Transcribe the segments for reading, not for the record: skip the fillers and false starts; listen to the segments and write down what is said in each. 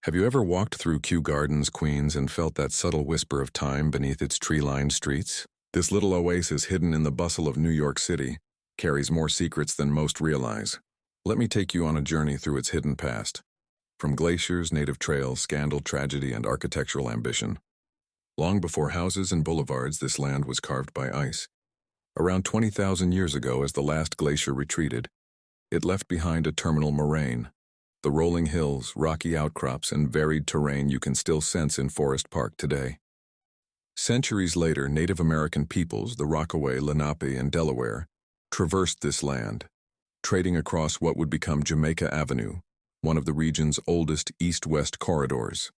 Have you ever walked through Kew Gardens, Queens, and felt that subtle whisper of time beneath its tree-lined streets? This little oasis hidden in the bustle of New York City carries more secrets than most realize. Let me take you on a journey through its hidden past. From glaciers, native trails, scandal, tragedy, and architectural ambition. Long before houses and boulevards, this land was carved by ice. Around 20,000 years ago, as the last glacier retreated, it left behind a terminal moraine. The rolling hills, rocky outcrops, and varied terrain you can still sense in Forest Park today. Centuries later, Native American peoples, the Rockaway, Lenape, and Delaware, traversed this land, trading across what would become Jamaica Avenue, one of the region's oldest east-west corridors.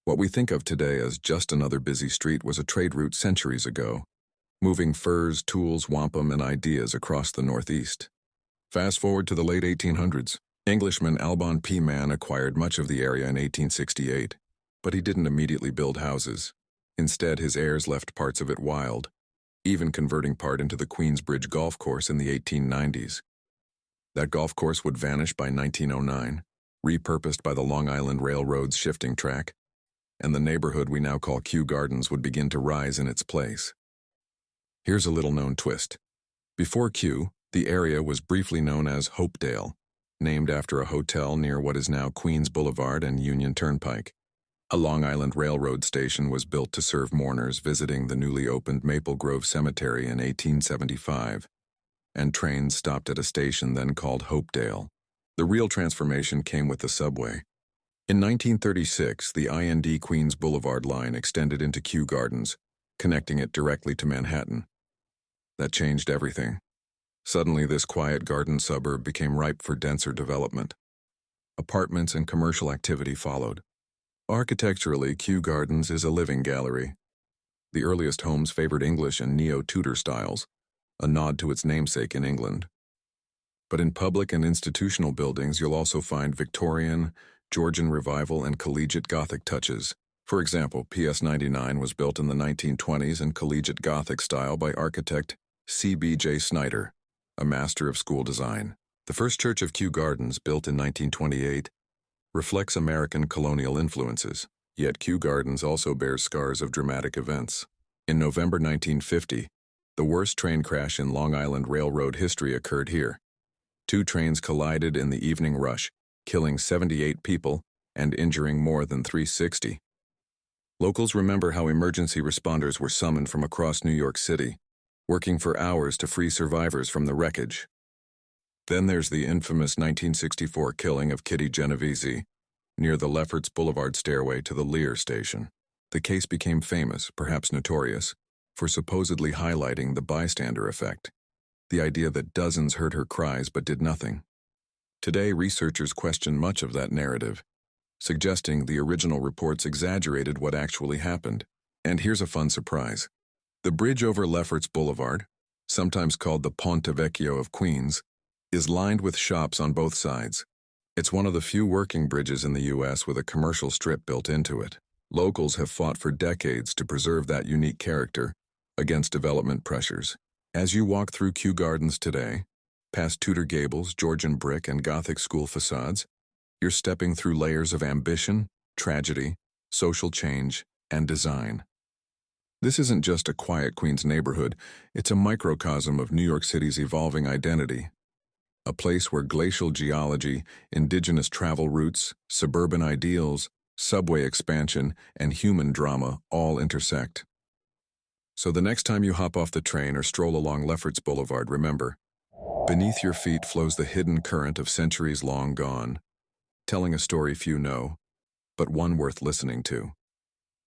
What we think of today as just another busy street was a trade route centuries ago, moving furs, tools, wampum, and ideas across the Northeast. Fast forward to the late 1800s. Englishman Alban P. Mann acquired much of the area in 1868, but he didn't immediately build houses. Instead, his heirs left parts of it wild, even converting part into the Queensbridge Golf Course in the 1890s. That golf course would vanish by 1909, repurposed by the Long Island Railroad's shifting track, and the neighborhood we now call Kew Gardens would begin to rise in its place. Here's a little-known twist. Before Kew, the area was briefly known as Hopedale, named after a hotel near what is now Queens Boulevard and Union Turnpike. A Long Island Railroad station was built to serve mourners visiting the newly opened Maple Grove Cemetery in 1875, and trains stopped at a station then called Hopedale. The real transformation came with the subway. In 1936, the IND Queens Boulevard line extended into Kew Gardens, connecting it directly to Manhattan. That changed everything. Suddenly, this quiet garden suburb became ripe for denser development. Apartments and commercial activity followed. Architecturally, Kew Gardens is a living gallery. The earliest homes favored English and Neo-Tudor styles, a nod to its namesake in England. But in public and institutional buildings, you'll also find Victorian, Georgian Revival, and Collegiate Gothic touches. For example, PS 99 was built in the 1920s in Collegiate Gothic style by architect C.B.J. Snyder, a master of school design. The first church of Kew Gardens, built in 1928, reflects American colonial influences, yet Kew Gardens also bears scars of dramatic events. In November 1950, the worst train crash in Long Island Railroad history occurred here. Two trains collided in the evening rush, killing 78 people and injuring more than 360. Locals remember how emergency responders were summoned from across New York City, working for hours to free survivors from the wreckage. Then there's the infamous 1964 killing of Kitty Genovese near the Lefferts Boulevard stairway to the Lear station. The case became famous, perhaps notorious, for supposedly highlighting the bystander effect, the idea that dozens heard her cries but did nothing. Today, researchers question much of that narrative, suggesting the original reports exaggerated what actually happened. And here's a fun surprise. The bridge over Lefferts Boulevard, sometimes called the Ponte Vecchio of Queens, is lined with shops on both sides. It's one of the few working bridges in the U.S. with a commercial strip built into it. Locals have fought for decades to preserve that unique character against development pressures. As you walk through Kew Gardens today, past Tudor gables, Georgian brick, and Gothic school facades, you're stepping through layers of ambition, tragedy, social change, and design. This isn't just a quiet Queens neighborhood, it's a microcosm of New York City's evolving identity. A place where glacial geology, indigenous travel routes, suburban ideals, subway expansion, and human drama all intersect. So the next time you hop off the train or stroll along Lefferts Boulevard, remember, beneath your feet flows the hidden current of centuries long gone, telling a story few know, but one worth listening to.